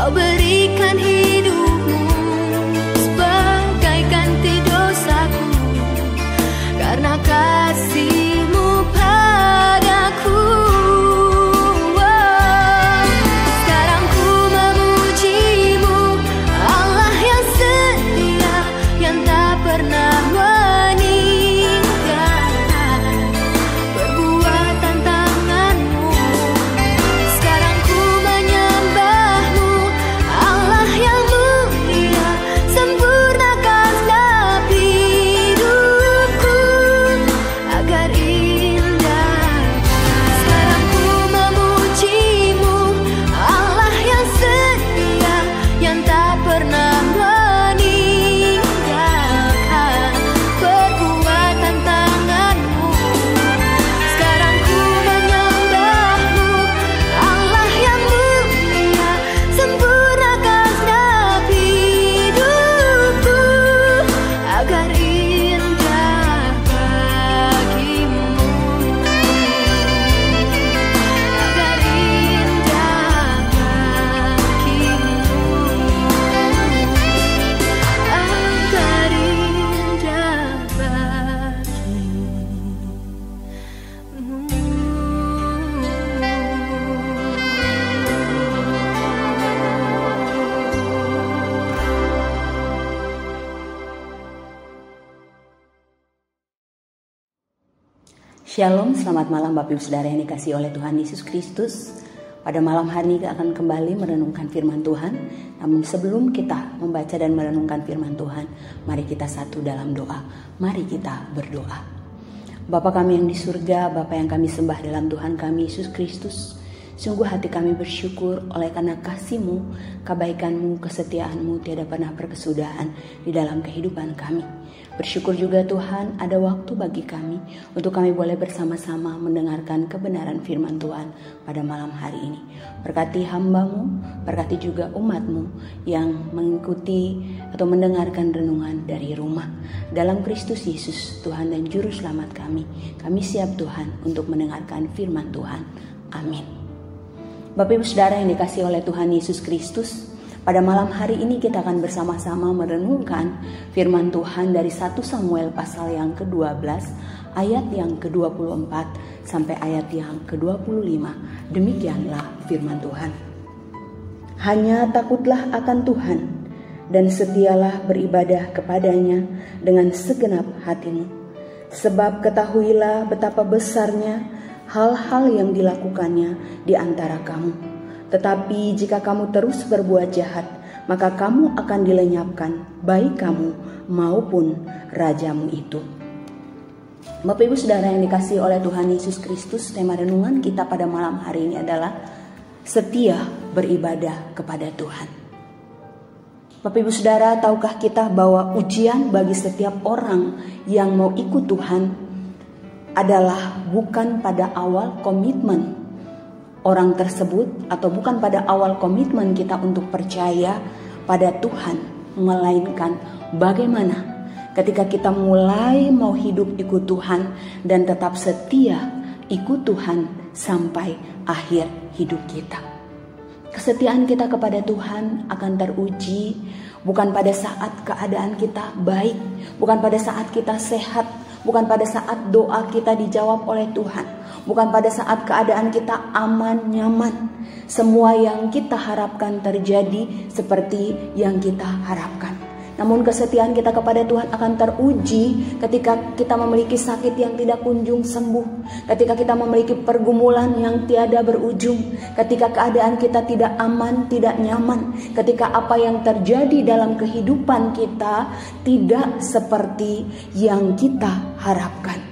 Kau berikan hidupmu sebagai ganti dosaku, karena kasih-Mu padaku. Sekarang ku memuji-Mu, Allah yang setia, yang tak pernah meninggalkan perbuatan tangan-Mu. Sekarang ku menyembah-Mu, Allah yang mulia, sempurnakanlah hidupku agar indah. Sekarang ku memuji-Mu, Allah yang setia, yang tak pernah meninggalkan perbuatan tangan-Mu. Sekarang ku menyembah-Mu, Allah yang mulia, sempurnakanlah hidupku agar indah bagi-Mu, agar indah bagi-Mu, agar indah Shalom, selamat malam Bapak Ibu Saudara yang dikasihi oleh Tuhan Yesus Kristus. Pada malam hari ini kita akan kembali merenungkan firman Tuhan. Namun sebelum kita membaca dan merenungkan firman Tuhan, mari kita satu dalam doa. Mari kita berdoa. Bapa kami yang di surga, Bapa yang kami sembah dalam Tuhan kami Yesus Kristus, sungguh hati kami bersyukur oleh karena kasih-Mu, kebaikan-Mu, kesetiaan-Mu tiada pernah berkesudahan di dalam kehidupan kami. Bersyukur juga Tuhan ada waktu bagi kami untuk kami boleh bersama-sama mendengarkan kebenaran firman Tuhan pada malam hari ini. Berkati hamba-Mu, berkati juga umat-Mu yang mengikuti atau mendengarkan renungan dari rumah. Dalam Kristus Yesus, Tuhan dan Juru Selamat kami siap Tuhan untuk mendengarkan firman Tuhan. Amin. Bapak Ibu Saudara yang dikasihi oleh Tuhan Yesus Kristus, pada malam hari ini kita akan bersama-sama merenungkan firman Tuhan dari 1 Samuel pasal yang ke-12 ayat yang ke-24 sampai ayat yang ke-25. Demikianlah firman Tuhan. Hanya takutlah akan Tuhan dan setialah beribadah kepadanya dengan segenap hatimu. Sebab ketahuilah betapa besarnya hal-hal yang dilakukannya di antara kamu. Tetapi jika kamu terus berbuat jahat, maka kamu akan dilenyapkan, baik kamu maupun rajamu itu. Bapak Ibu Saudara yang dikasihi oleh Tuhan Yesus Kristus, tema renungan kita pada malam hari ini adalah setia beribadah kepada Tuhan. Bapak Ibu Saudara, tahukah kita bahwa ujian bagi setiap orang yang mau ikut Tuhan adalah bukan pada awal komitmen orang tersebut atau bukan pada awal komitmen kita untuk percaya pada Tuhan, melainkan bagaimana ketika kita mulai mau hidup ikut Tuhan dan tetap setia ikut Tuhan sampai akhir hidup kita. Kesetiaan kita kepada Tuhan akan teruji bukan pada saat keadaan kita baik, bukan pada saat kita sehat, bukan pada saat doa kita dijawab oleh Tuhan, bukan pada saat keadaan kita aman, nyaman. Semua yang kita harapkan terjadi seperti yang kita harapkan. Namun kesetiaan kita kepada Tuhan akan teruji ketika kita memiliki sakit yang tidak kunjung sembuh, ketika kita memiliki pergumulan yang tiada berujung, ketika keadaan kita tidak aman, tidak nyaman, ketika apa yang terjadi dalam kehidupan kita tidak seperti yang kita harapkan.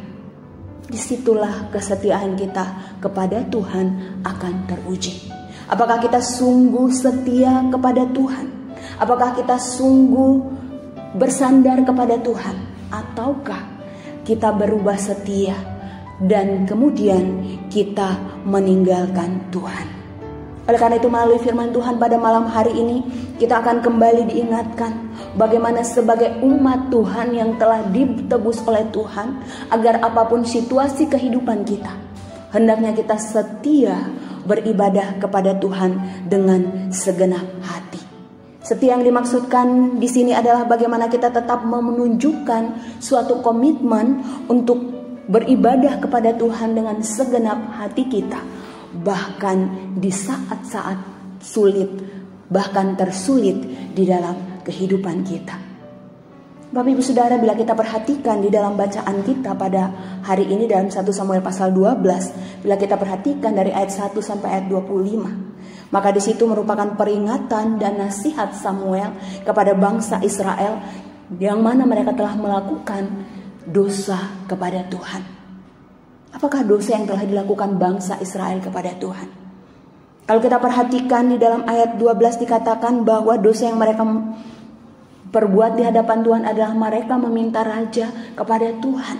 Disitulah kesetiaan kita kepada Tuhan akan teruji. Apakah kita sungguh setia kepada Tuhan? Apakah kita sungguh bersandar kepada Tuhan? Ataukah kita berubah setia dan kemudian kita meninggalkan Tuhan? Oleh karena itu melalui firman Tuhan pada malam hari ini kita akan kembali diingatkan bagaimana sebagai umat Tuhan yang telah ditebus oleh Tuhan, agar apapun situasi kehidupan kita, hendaknya kita setia beribadah kepada Tuhan dengan segenap hati. Setia yang dimaksudkan di sini adalah bagaimana kita tetap menunjukkan suatu komitmen untuk beribadah kepada Tuhan dengan segenap hati kita, bahkan di saat-saat sulit, bahkan tersulit di dalam kehidupan kita. Bapak Ibu Saudara, bila kita perhatikan di dalam bacaan kita pada hari ini dalam 1 Samuel pasal 12, bila kita perhatikan dari ayat 1 sampai ayat 25, maka di situ merupakan peringatan dan nasihat Samuel kepada bangsa Israel yang mana mereka telah melakukan dosa kepada Tuhan. Apakah dosa yang telah dilakukan bangsa Israel kepada Tuhan? Kalau kita perhatikan di dalam ayat 12 dikatakan bahwa dosa yang mereka perbuat di hadapan Tuhan adalah mereka meminta raja kepada Tuhan.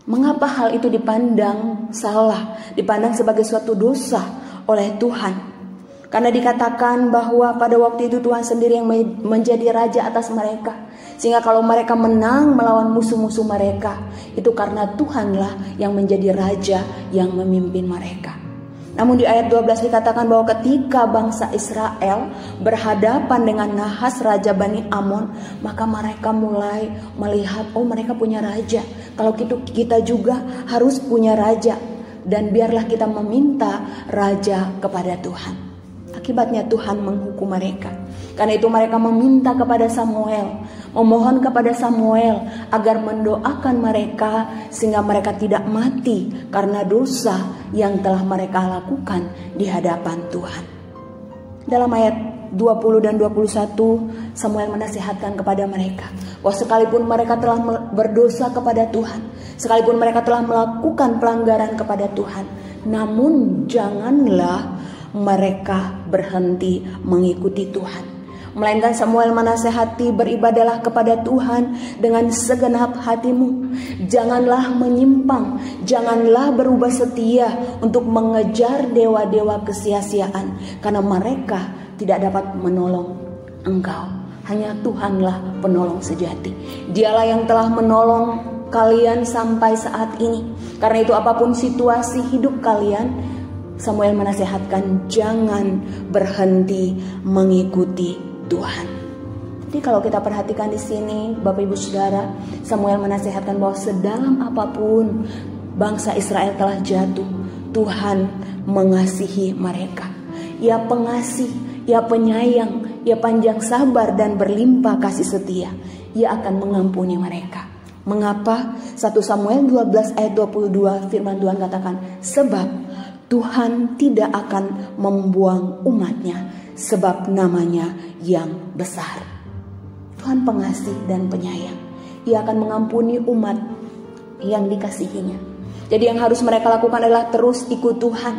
Mengapa hal itu dipandang salah, dipandang sebagai suatu dosa oleh Tuhan? Karena dikatakan bahwa pada waktu itu Tuhan sendiri yang menjadi raja atas mereka. Sehingga kalau mereka menang melawan musuh-musuh mereka, itu karena Tuhanlah yang menjadi raja yang memimpin mereka. Namun di ayat 12 dikatakan bahwa ketika bangsa Israel berhadapan dengan Nahas raja Bani Amon, maka mereka mulai melihat, oh mereka punya raja, kalau kita juga harus punya raja, dan biarlah kita meminta raja kepada Tuhan. Akibatnya Tuhan menghukum mereka. Karena itu mereka meminta kepada Samuel, memohon kepada Samuel agar mendoakan mereka sehingga mereka tidak mati karena dosa yang telah mereka lakukan di hadapan Tuhan. Dalam ayat 20 dan 21 Samuel menasihatkan kepada mereka bahwa sekalipun mereka telah berdosa kepada Tuhan, sekalipun mereka telah melakukan pelanggaran kepada Tuhan, namun janganlah mereka berhenti mengikuti Tuhan. Melainkan Samuel menasehati, beribadahlah kepada Tuhan dengan segenap hatimu. Janganlah menyimpang, janganlah berubah setia untuk mengejar dewa-dewa kesia-siaan, karena mereka tidak dapat menolong engkau. Hanya Tuhanlah penolong sejati. Dialah yang telah menolong kalian sampai saat ini. Karena itu apapun situasi hidup kalian, Samuel menasihatkan jangan berhenti mengikuti Tuhan. Jadi kalau kita perhatikan di sini, Bapak Ibu Saudara, Samuel menasihatkan bahwa sedalam apapun bangsa Israel telah jatuh, Tuhan mengasihi mereka. Ia pengasih, Ia penyayang, Ia panjang sabar dan berlimpah kasih setia. Ia akan mengampuni mereka. Mengapa? 1 Samuel 12 ayat 22 firman Tuhan katakan, sebab Tuhan tidak akan membuang umatnya sebab namanya yang besar. Tuhan pengasih dan penyayang. Ia akan mengampuni umat yang dikasihinya. Jadi yang harus mereka lakukan adalah terus ikut Tuhan,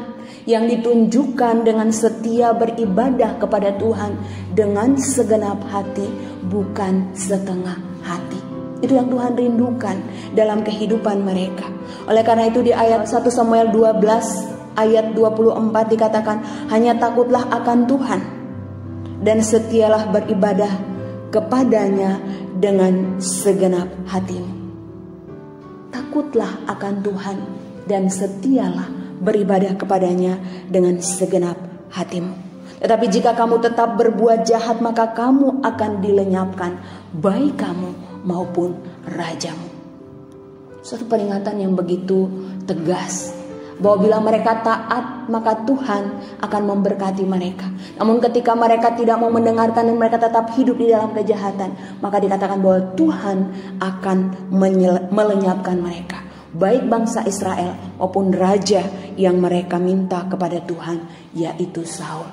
yang ditunjukkan dengan setia beribadah kepada Tuhan dengan segenap hati, bukan setengah hati. Itu yang Tuhan rindukan dalam kehidupan mereka. Oleh karena itu di ayat 1 Samuel 12 ayat 24 dikatakan, hanya takutlah akan Tuhan dan setialah beribadah kepadanya dengan segenap hatimu. Takutlah akan Tuhan dan setialah beribadah kepadanya dengan segenap hatimu. Tetapi jika kamu tetap berbuat jahat, maka kamu akan dilenyapkan, baik kamu maupun rajamu. Suatu peringatan yang begitu tegas, bahwa bila mereka taat, maka Tuhan akan memberkati mereka. Namun ketika mereka tidak mau mendengarkan dan mereka tetap hidup di dalam kejahatan, maka dikatakan bahwa Tuhan akan melenyapkan mereka, baik bangsa Israel maupun raja yang mereka minta kepada Tuhan, yaitu Saul.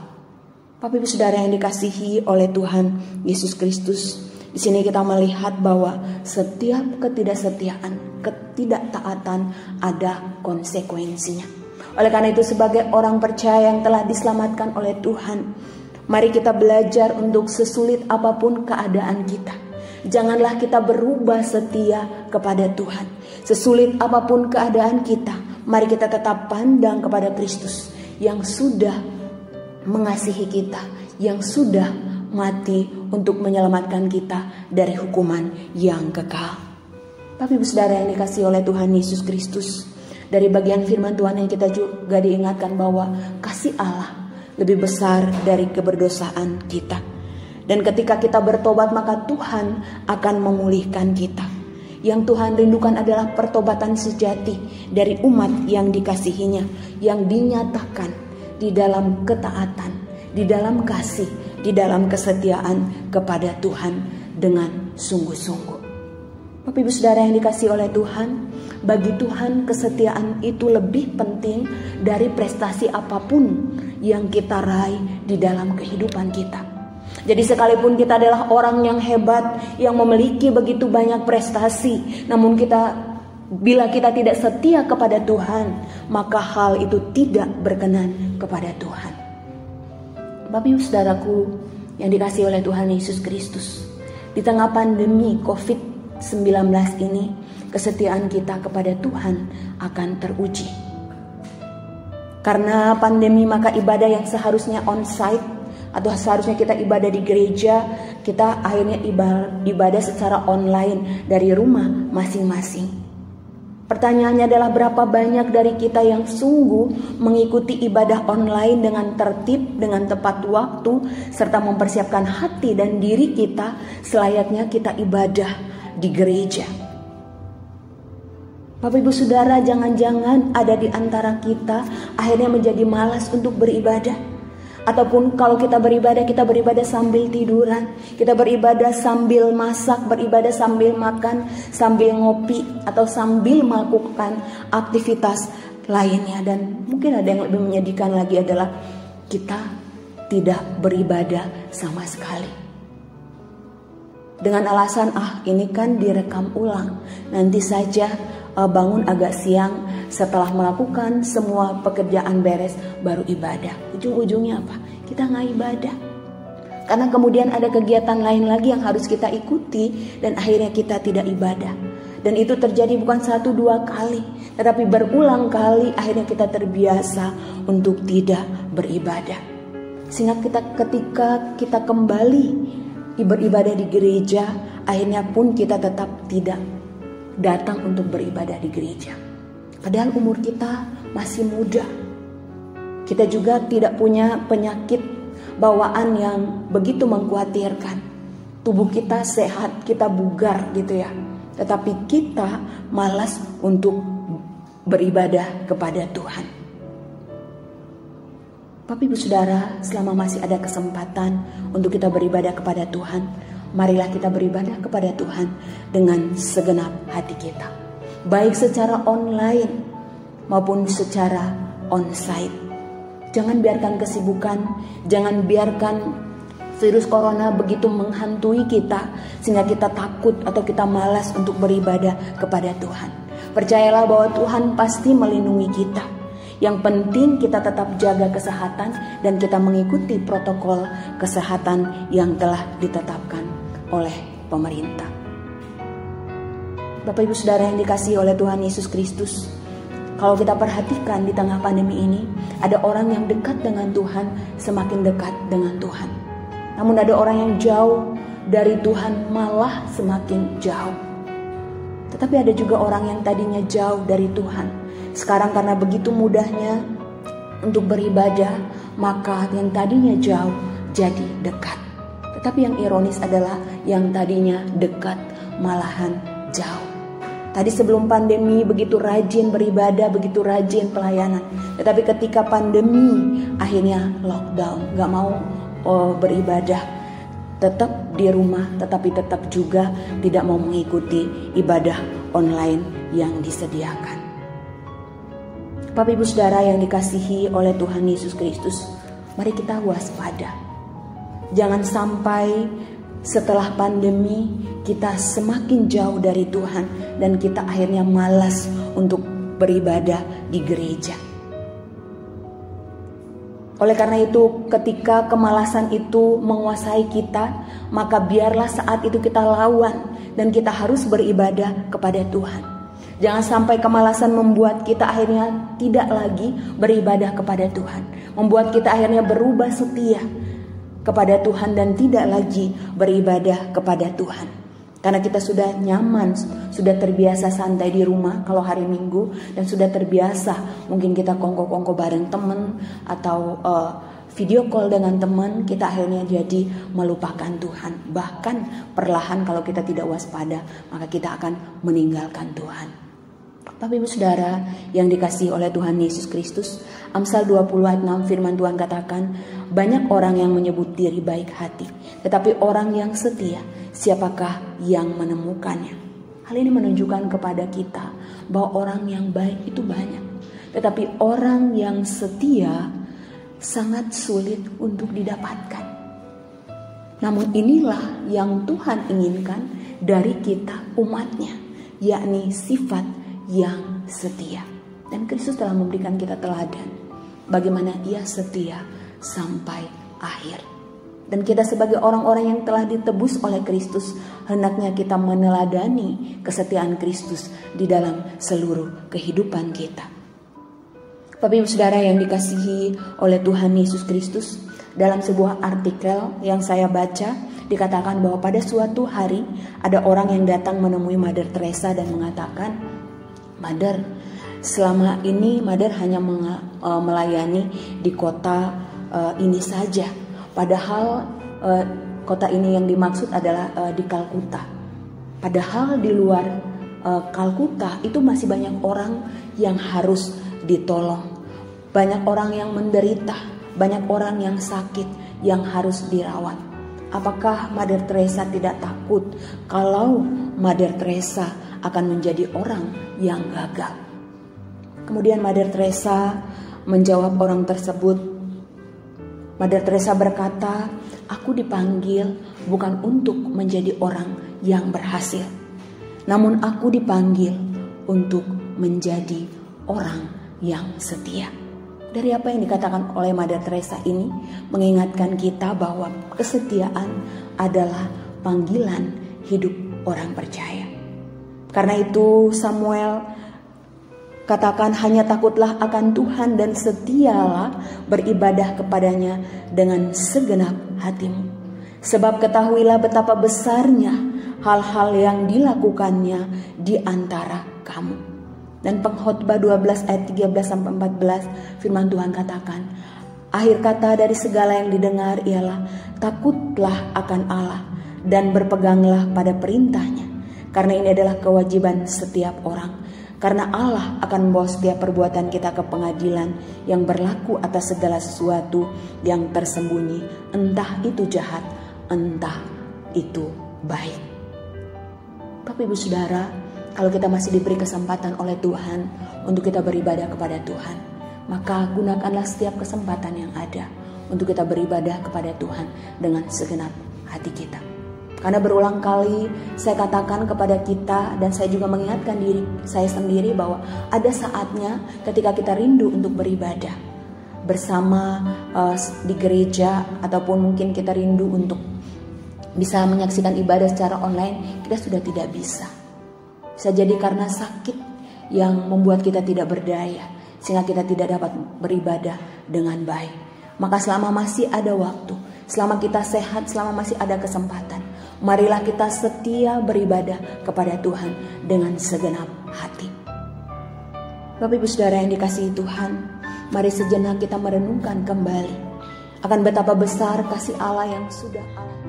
Bapak Ibu Saudara yang dikasihi oleh Tuhan Yesus Kristus, di sini kita melihat bahwa setiap ketidaksetiaan, ketidaktaatan ada konsekuensinya. Oleh karena itu sebagai orang percaya yang telah diselamatkan oleh Tuhan, mari kita belajar untuk sesulit apapun keadaan kita, janganlah kita berubah setia kepada Tuhan. Sesulit apapun keadaan kita, mari kita tetap pandang kepada Kristus yang sudah mengasihi kita, yang sudah mati untuk menyelamatkan kita dari hukuman yang kekal. Bapak Ibu Saudara yang dikasihi oleh Tuhan Yesus Kristus, dari bagian firman Tuhan yang kita juga diingatkan bahwa kasih Allah lebih besar dari keberdosaan kita. Dan ketika kita bertobat, maka Tuhan akan memulihkan kita. Yang Tuhan rindukan adalah pertobatan sejati dari umat yang dikasihinya, yang dinyatakan di dalam ketaatan, di dalam kasih, di dalam kesetiaan kepada Tuhan dengan sungguh-sungguh. Bapak Ibu Saudara yang dikasihi oleh Tuhan, bagi Tuhan kesetiaan itu lebih penting dari prestasi apapun yang kita raih di dalam kehidupan kita. Jadi sekalipun kita adalah orang yang hebat, yang memiliki begitu banyak prestasi, namun bila kita tidak setia kepada Tuhan, maka hal itu tidak berkenan kepada Tuhan. Bapak Ibu Saudaraku yang dikasihi oleh Tuhan Yesus Kristus, di tengah pandemi COVID-19 ini, kesetiaan kita kepada Tuhan akan teruji. Karena pandemi, maka ibadah yang seharusnya on-site atau seharusnya kita ibadah di gereja, kita akhirnya ibadah secara online dari rumah masing-masing. Pertanyaannya adalah berapa banyak dari kita yang sungguh mengikuti ibadah online dengan tertib, dengan tepat waktu, serta mempersiapkan hati dan diri kita selayaknya kita ibadah di gereja. Bapak Ibu Saudara, jangan-jangan ada di antara kita akhirnya menjadi malas untuk beribadah. Ataupun kalau kita beribadah sambil tiduran, kita beribadah sambil masak, beribadah sambil makan, sambil ngopi, atau sambil melakukan aktivitas lainnya. Dan mungkin ada yang lebih menyedihkan lagi adalah kita tidak beribadah sama sekali. Dengan alasan, ini kan direkam ulang, nanti saja bangun agak siang, setelah melakukan semua pekerjaan beres baru ibadah. Ujung-ujungnya apa? Kita nggak ibadah. Karena kemudian ada kegiatan lain lagi yang harus kita ikuti dan akhirnya kita tidak ibadah. Dan itu terjadi bukan 1-2 kali, tetapi berulang kali akhirnya kita terbiasa untuk tidak beribadah. Sehingga ketika kita kembali beribadah di gereja, akhirnya pun kita tetap tidak datang untuk beribadah di gereja. Padahal umur kita masih muda. Kita juga tidak punya penyakit bawaan yang begitu mengkhawatirkan. Tubuh kita sehat, kita bugar gitu ya. Tetapi kita malas untuk beribadah kepada Tuhan. Bapak Ibu Saudara, selama masih ada kesempatan untuk kita beribadah kepada Tuhan, marilah kita beribadah kepada Tuhan dengan segenap hati kita. Baik secara online maupun secara on-site. Jangan biarkan kesibukan, jangan biarkan virus corona begitu menghantui kita sehingga kita takut atau kita malas untuk beribadah kepada Tuhan. Percayalah bahwa Tuhan pasti melindungi kita. Yang penting kita tetap jaga kesehatan dan kita mengikuti protokol kesehatan yang telah ditetapkan oleh pemerintah. Bapak Ibu Saudara yang dikasihi oleh Tuhan Yesus Kristus, kalau kita perhatikan di tengah pandemi ini, ada orang yang dekat dengan Tuhan semakin dekat dengan Tuhan. Namun ada orang yang jauh dari Tuhan malah semakin jauh. Tetapi ada juga orang yang tadinya jauh dari Tuhan, sekarang karena begitu mudahnya untuk beribadah, maka yang tadinya jauh jadi dekat. Tetapi yang ironis adalah yang tadinya dekat malahan jauh. Tadi sebelum pandemi begitu rajin beribadah, begitu rajin pelayanan. Tetapi ketika pandemi akhirnya lockdown, gak mau beribadah, tetap di rumah, tetapi tetap juga tidak mau mengikuti ibadah online yang disediakan. Bapak Ibu Saudara yang dikasihi oleh Tuhan Yesus Kristus, mari kita waspada. Jangan sampai setelah pandemi kita semakin jauh dari Tuhan dan kita akhirnya malas untuk beribadah di gereja. Oleh karena itu, ketika kemalasan itu menguasai kita, maka biarlah saat itu kita lawan dan kita harus beribadah kepada Tuhan. Jangan sampai kemalasan membuat kita akhirnya tidak lagi beribadah kepada Tuhan, membuat kita akhirnya berubah setia kepada Tuhan dan tidak lagi beribadah kepada Tuhan. Karena kita sudah nyaman, sudah terbiasa santai di rumah kalau hari Minggu, dan sudah terbiasa mungkin kita kongko-kongko bareng temen atau video call dengan teman, kita akhirnya jadi melupakan Tuhan. Bahkan perlahan kalau kita tidak waspada, maka kita akan meninggalkan Tuhan. Bapak Ibu Saudara yang dikasihi oleh Tuhan Yesus Kristus, Amsal 20 ayat 6 firman Tuhan katakan, banyak orang yang menyebut diri baik hati, tetapi orang yang setia, siapakah yang menemukannya? Hal ini menunjukkan kepada kita bahwa orang yang baik itu banyak, tetapi orang yang setia sangat sulit untuk didapatkan. Namun inilah yang Tuhan inginkan dari kita umatnya, yakni sifat yang setia. Dan Kristus telah memberikan kita teladan bagaimana ia setia sampai akhir. Dan kita sebagai orang-orang yang telah ditebus oleh Kristus, hendaknya kita meneladani kesetiaan Kristus di dalam seluruh kehidupan kita. Bapak Ibu Saudara yang dikasihi oleh Tuhan Yesus Kristus, dalam sebuah artikel yang saya baca dikatakan bahwa pada suatu hari ada orang yang datang menemui Mother Teresa dan mengatakan, Mother, selama ini Mother hanya melayani di kota ini saja, padahal kota ini yang dimaksud adalah di Kalkuta. Padahal di luar Kalkuta itu masih banyak orang yang harus ditolong, banyak orang yang menderita, banyak orang yang sakit yang harus dirawat. Apakah Mother Teresa tidak takut kalau Mother Teresa akan menjadi orang yang gagal? Kemudian Mother Teresa menjawab orang tersebut. Mother Teresa berkata, aku dipanggil bukan untuk menjadi orang yang berhasil, namun aku dipanggil untuk menjadi orang yang setia. Dari apa yang dikatakan oleh Mother Teresa ini mengingatkan kita bahwa kesetiaan adalah panggilan hidup orang percaya. Karena itu Samuel katakan, hanya takutlah akan Tuhan dan setialah beribadah kepadanya dengan segenap hatimu. Sebab ketahuilah betapa besarnya hal-hal yang dilakukannya di antara kamu. Dan Pengkhotbah 12 ayat 13-14 firman Tuhan katakan, akhir kata dari segala yang didengar ialah takutlah akan Allah dan berpeganglah pada perintahnya, karena ini adalah kewajiban setiap orang. Karena Allah akan membawa setiap perbuatan kita ke pengadilan yang berlaku atas segala sesuatu yang tersembunyi, entah itu jahat, entah itu baik. Bapak Ibu Saudara, kalau kita masih diberi kesempatan oleh Tuhan untuk kita beribadah kepada Tuhan, maka gunakanlah setiap kesempatan yang ada untuk kita beribadah kepada Tuhan dengan segenap hati kita. Karena berulang kali saya katakan kepada kita, dan saya juga mengingatkan diri saya sendiri bahwa ada saatnya ketika kita rindu untuk beribadah bersama di gereja, ataupun mungkin kita rindu untuk bisa menyaksikan ibadah secara online, kita sudah tidak bisa. Bisa jadi karena sakit yang membuat kita tidak berdaya, sehingga kita tidak dapat beribadah dengan baik. Maka selama masih ada waktu, selama kita sehat, selama masih ada kesempatan, marilah kita setia beribadah kepada Tuhan dengan segenap hati. Bapak Ibu Saudara yang dikasihi Tuhan, mari sejenak kita merenungkan kembali akan betapa besar kasih Allah yang sudah Allah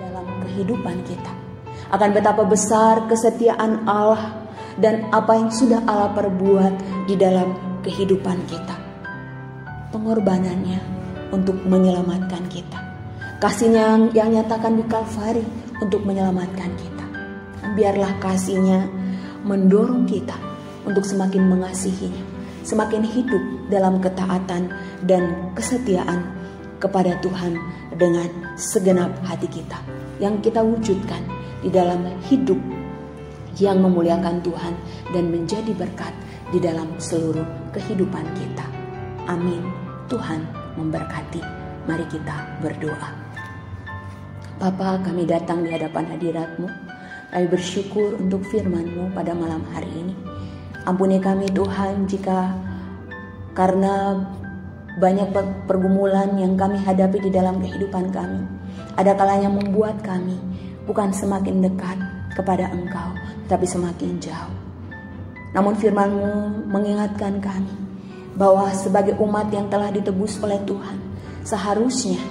dalam kehidupan kita. Akan betapa besar kesetiaan Allah dan apa yang sudah Allah perbuat di dalam kehidupan kita. Pengorbanannya untuk menyelamatkan kita. Kasihnya yang nyatakan di Kalvari untuk menyelamatkan kita. Biarlah kasihnya mendorong kita untuk semakin mengasihinya, semakin hidup dalam ketaatan dan kesetiaan kepada Tuhan dengan segenap hati kita, yang kita wujudkan di dalam hidup yang memuliakan Tuhan dan menjadi berkat di dalam seluruh kehidupan kita. Amin. Tuhan memberkati. Mari kita berdoa. Bapa, kami datang di hadapan hadirat-Mu. Kami bersyukur untuk firman-Mu pada malam hari ini. Ampuni kami Tuhan jika karena banyak pergumulan yang kami hadapi di dalam kehidupan kami, ada kalanya membuat kami bukan semakin dekat kepada Engkau, tapi semakin jauh. Namun firman-Mu mengingatkan kami bahwa sebagai umat yang telah ditebus oleh Tuhan, seharusnya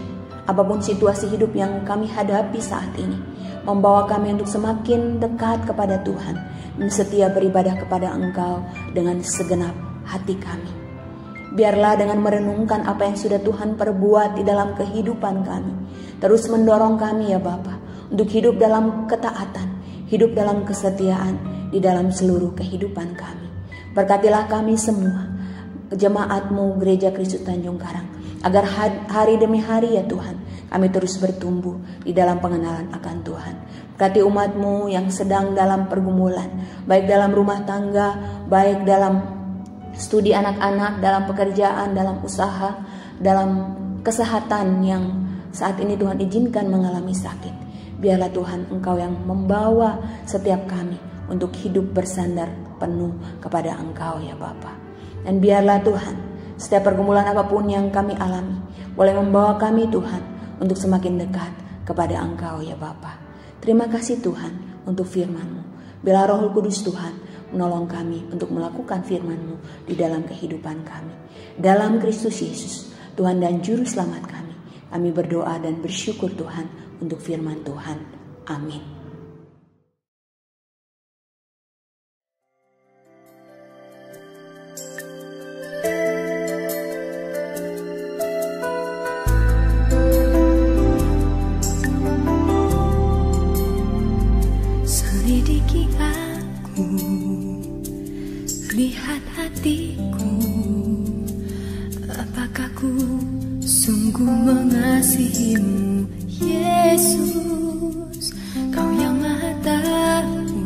apapun situasi hidup yang kami hadapi saat ini, membawa kami untuk semakin dekat kepada Tuhan dan setia beribadah kepada Engkau dengan segenap hati kami. Biarlah dengan merenungkan apa yang sudah Tuhan perbuat di dalam kehidupan kami, terus mendorong kami ya Bapa, untuk hidup dalam ketaatan, hidup dalam kesetiaan di dalam seluruh kehidupan kami. Berkatilah kami semua, jemaat-Mu Gereja Kristus Tanjung Karang, agar hari demi hari ya Tuhan, kami terus bertumbuh di dalam pengenalan akan Tuhan. Berkati umat-Mu yang sedang dalam pergumulan, baik dalam rumah tangga, baik dalam studi anak-anak, dalam pekerjaan, dalam usaha, dalam kesehatan yang saat ini Tuhan izinkan mengalami sakit. Biarlah Tuhan Engkau yang membawa setiap kami untuk hidup bersandar penuh kepada Engkau ya Bapa. Dan biarlah Tuhan, setiap pergumulan apapun yang kami alami, boleh membawa kami Tuhan untuk semakin dekat kepada Engkau ya Bapa. Terima kasih Tuhan untuk firman-Mu. Biarlah Roh Kudus Tuhan menolong kami untuk melakukan firman-Mu di dalam kehidupan kami. Dalam Kristus Yesus, Tuhan dan Juru Selamat kami, kami berdoa dan bersyukur Tuhan untuk firman Tuhan. Amin. Selidiki aku, lihat hatiku, apakah ku sungguh mengasihi-Mu, Yesus, Kau yang Maha Tahu